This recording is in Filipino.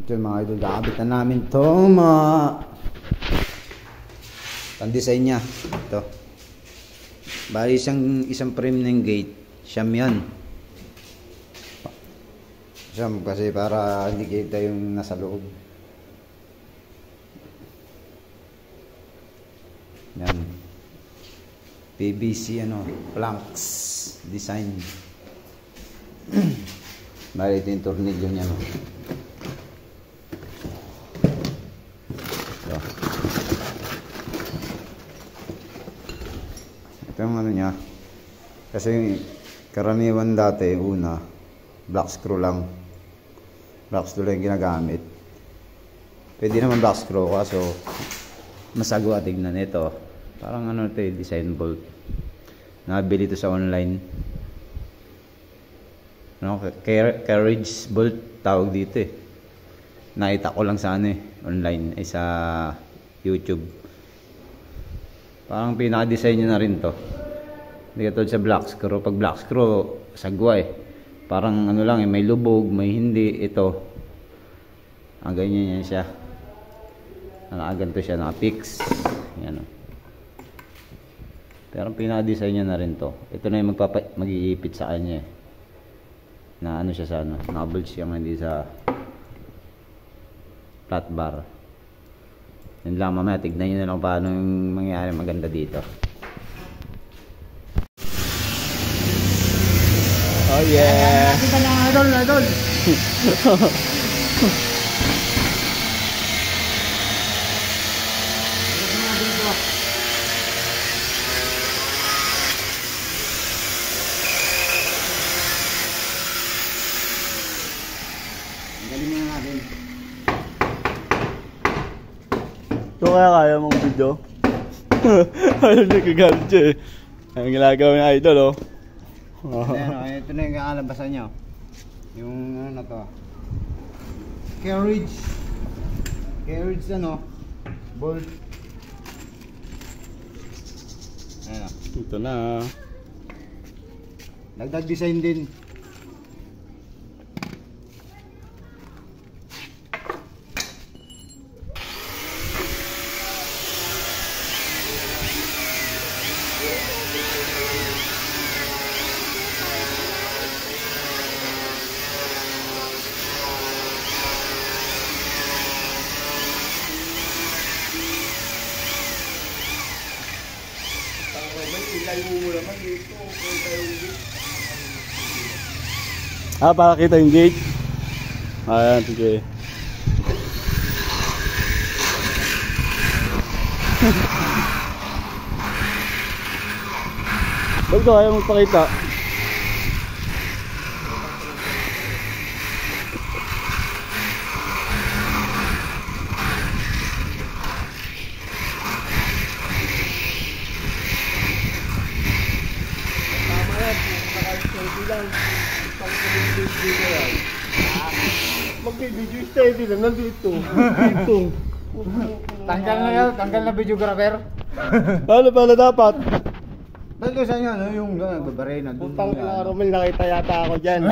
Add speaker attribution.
Speaker 1: Ito mga idol, kakabitan namin itong pan-design niya. Ito. Bali isang frame ng gate. Siyam yan. Siyam kasi para hindi kita yung nasa loob. Yan. PVC planks design. Bali ito yung tornilyo niya. Ito yung niya. Kasi karaniwan dati, una, black screw lang. Black screw lang yung ginagamit. Pwede naman black screw, kaso masagwa tignan ito. Parang ito design bolt. Nabili ito sa online. Carriage bolt tawag dito eh. Nakita ko lang sa online, sa YouTube. Parang pinaka-design niya na rin to. Hindi katulad sa black screw. Pag black screw, sagwa eh. Parang lang may lubog, may hindi. Ito, ganyan yan siya. Nakaganto siya, naka-fix. Yan o. Pero pinaka-design niya na rin to. Ito na yung mag-iipit sa kanya eh. Na siya sa naka-bolt siya hindi sa flat bar. Yun lang, mamaya tignan nyo na lang paano yung mangyayari maganda dito. Oh yeah! Kita na idol! Galing na natin.
Speaker 2: Ito kaya mong video? Ayaw niya kagalit siya eh. Ang ginagawa niya idol oh.
Speaker 1: Ito na yung kakalabasan niya. Yung na to. Carriage bolt. Ayan o.
Speaker 2: Ito na.
Speaker 1: Dagdag design din.
Speaker 2: Para kita yung gate. Ayan, sige. Ba't ko ayaw magpakita? Mag-video steady lang nandito.
Speaker 1: Tanggal na videographer.
Speaker 2: Paano pala dapat?
Speaker 1: Dahil ko sa inyo, yung babaray na.
Speaker 2: Putang Romel, nakita yata ako dyan.